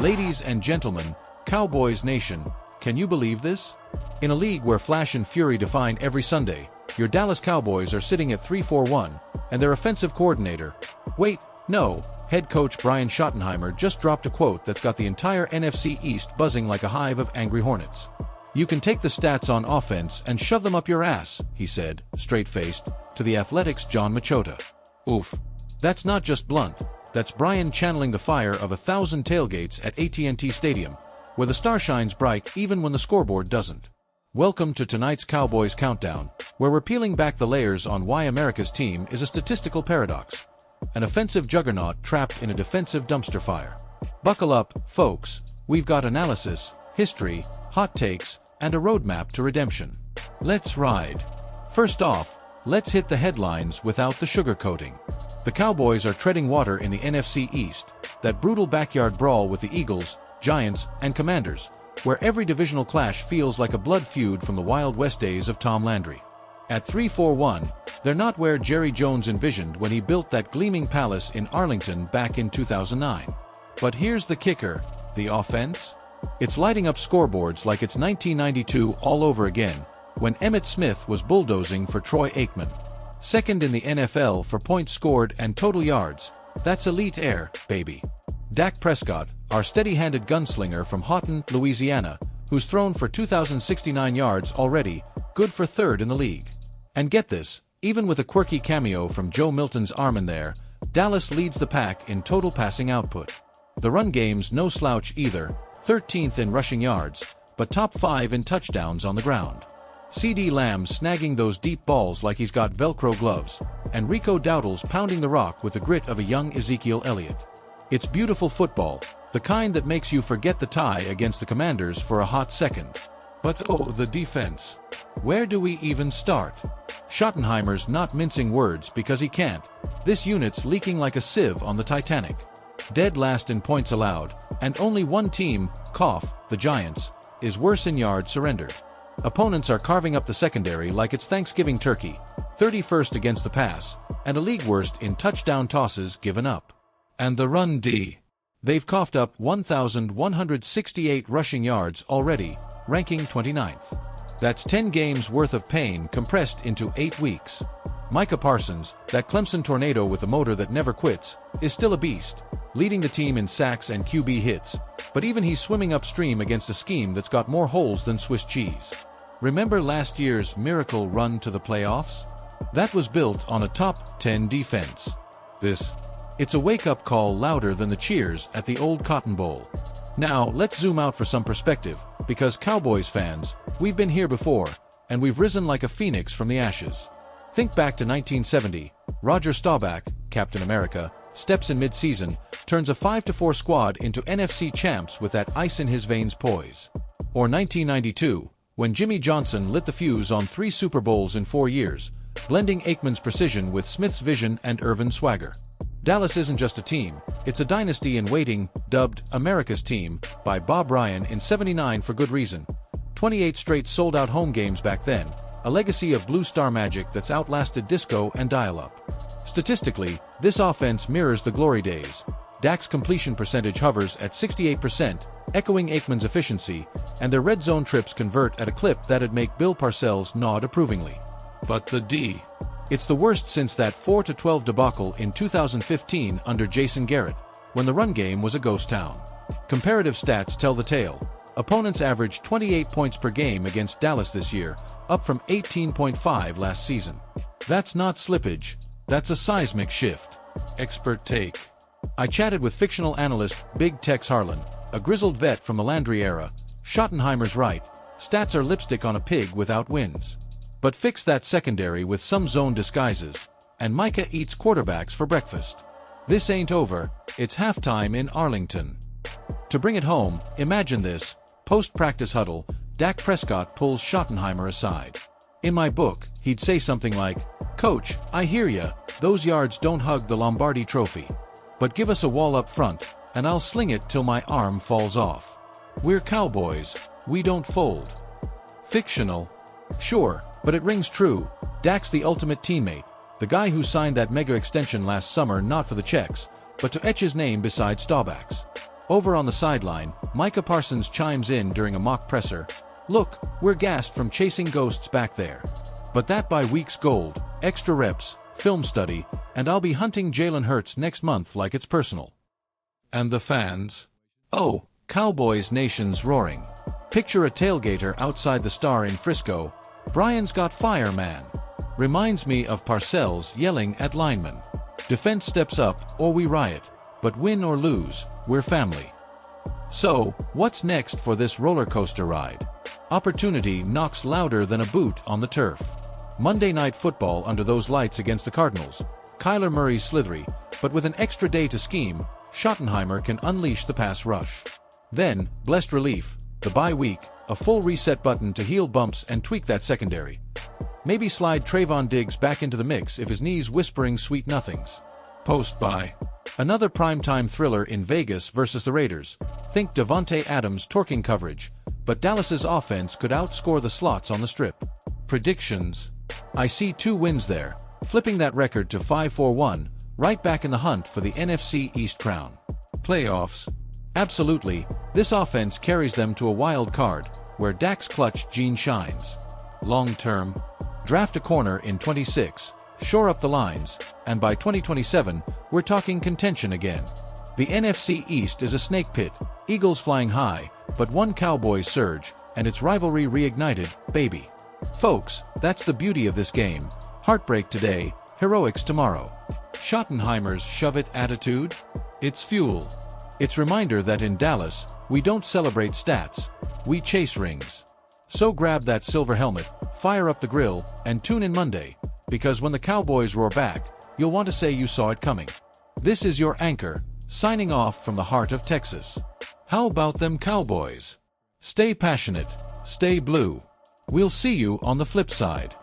Ladies and gentlemen, Cowboys Nation, can you believe this? In a league where flash and fury define every Sunday, your Dallas Cowboys are sitting at 3-4-1, and their offensive coordinator, head coach Brian Schottenheimer just dropped a quote that's got the entire NFC East buzzing like a hive of angry hornets. "You can take the stats on offense and shove them up your ass," he said, straight-faced, to The Athletic's John Machota. Oof. That's not just blunt, that's Brian channeling the fire of 1,000 tailgates at AT&T Stadium, where the star shines bright even when the scoreboard doesn't. Welcome to tonight's Cowboys Countdown, where we're peeling back the layers on why America's team is a statistical paradox. An offensive juggernaut trapped in a defensive dumpster fire. Buckle up, folks. We've got analysis, history, hot takes, and a roadmap to redemption. Let's ride. First off, let's hit the headlines without the sugarcoating. The Cowboys are treading water in the NFC East, that brutal backyard brawl with the Eagles, Giants, and Commanders, where every divisional clash feels like a blood feud from the Wild West days of Tom Landry. At 3-4-1, they're not where Jerry Jones envisioned when he built that gleaming palace in Arlington back in 2009. But here's the kicker, the offense? It's lighting up scoreboards like it's 1992 all over again, when Emmitt Smith was bulldozing for Troy Aikman. Second in the NFL for points scored and total yards. That's elite air, baby. Dak Prescott, our steady-handed gunslinger from Houghton, Louisiana, who's thrown for 2,069 yards already, good for third in the league. And get this, even with a quirky cameo from Joe Milton's arm in there, Dallas leads the pack in total passing output. The run game's no slouch either, 13th in rushing yards, but top 5 in touchdowns on the ground. CD Lamb snagging those deep balls like he's got Velcro gloves, and Rico Dowdle's pounding the rock with the grit of a young Ezekiel Elliott. It's beautiful football, the kind that makes you forget the tie against the Commanders for a hot second. But oh, the defense. Where do we even start? Schottenheimer's not mincing words because he can't. This unit's leaking like a sieve on the Titanic. Dead last in points allowed, and only one team, the Giants, is worse in yards surrendered. Opponents are carving up the secondary like it's Thanksgiving turkey, 31st against the pass, and a league worst in touchdown tosses given up. And the run D. They've coughed up 1,168 rushing yards already, ranking 29th. That's 10 games worth of pain compressed into 8 weeks. Micah Parsons, that Clemson tornado with a motor that never quits, is still a beast, leading the team in sacks and QB hits, but even he's swimming upstream against a scheme that's got more holes than Swiss cheese. Remember last year's miracle run to the playoffs? That was built on a top 10 defense. It's a wake-up call louder than the cheers at the old Cotton Bowl. Now, let's zoom out for some perspective, because Cowboys fans, we've been here before, and we've risen like a phoenix from the ashes. Think back to 1970, Roger Staubach, Captain America, steps in mid-season, turns a 5-4 squad into NFC champs with that ice-in-his-veins poise. Or 1992, when Jimmy Johnson lit the fuse on 3 Super Bowls in 4 years, blending Aikman's precision with Smith's vision and Irvin's swagger. Dallas isn't just a team, it's a dynasty in waiting, dubbed America's Team by Bob Ryan in '79 for good reason. 28 straight sold-out home games back then, a legacy of Blue Star magic that's outlasted disco and dial-up. Statistically, this offense mirrors the glory days. Dak's completion percentage hovers at 68%, echoing Aikman's efficiency, and their red zone trips convert at a clip that'd make Bill Parcells nod approvingly. But the D. It's the worst since that 4-12 debacle in 2015 under Jason Garrett, when the run game was a ghost town. Comparative stats tell the tale. Opponents averaged 28 points per game against Dallas this year, up from 18.5 last season. That's not slippage, that's a seismic shift. Expert take. I chatted with fictional analyst Big Tex Harlan, a grizzled vet from the Landry era. Schottenheimer's right, stats are lipstick on a pig without wins. But fix that secondary with some zone disguises, and Micah eats quarterbacks for breakfast. This ain't over, it's halftime in Arlington. To bring it home, imagine this, post-practice huddle, Dak Prescott pulls Schottenheimer aside. In my book, he'd say something like, "Coach, I hear ya, those yards don't hug the Lombardi trophy. But give us a wall up front, and I'll sling it till my arm falls off. We're Cowboys, we don't fold." Fictional? Sure, but it rings true. Dak's the ultimate teammate, the guy who signed that mega extension last summer not for the checks, but to etch his name beside Staubach's. Over on the sideline, Micah Parsons chimes in during a mock presser. "Look, we're gassed from chasing ghosts back there. But that by week's gold, extra reps, film study, and I'll be hunting Jalen Hurts next month like it's personal." And the fans? Oh, Cowboys Nation's roaring. Picture a tailgater outside the Star in Frisco. "Brian's got fire, man." Reminds me of Parcells yelling at linemen. Defense steps up, or we riot. But win or lose, we're family. So, what's next for this roller coaster ride? Opportunity knocks louder than a boot on the turf. Monday Night Football under those lights against the Cardinals. Kyler Murray's slithery, but with an extra day to scheme, Schottenheimer can unleash the pass rush. Then, blessed relief, the bye week, a full reset button to heal bumps and tweak that secondary. Maybe slide Trayvon Diggs back into the mix if his knee's whispering sweet nothings. Post-bye. Another primetime thriller in Vegas versus the Raiders. Think Davante Adams torquing coverage, but Dallas's offense could outscore the slots on the strip. Predictions. I see 2 wins there, flipping that record to 5-4-1, right back in the hunt for the NFC East crown. Playoffs. Absolutely, this offense carries them to a wild card, where Dak's clutch gene shines. Long term. Draft a corner in 26, shore up the lines, and by 2027, we're talking contention again. The NFC East is a snake pit, Eagles flying high, but one Cowboys surge, and its rivalry reignited, baby. Folks, that's the beauty of this game. Heartbreak today, heroics tomorrow. Schottenheimer's shove-it attitude? It's fuel. It's reminder that in Dallas, we don't celebrate stats, we chase rings. So grab that silver helmet, fire up the grill, and tune in Monday, because when the Cowboys roar back, you'll want to say you saw it coming. This is your anchor, signing off from the heart of Texas. How about them Cowboys? Stay passionate, stay blue. We'll see you on the flip side.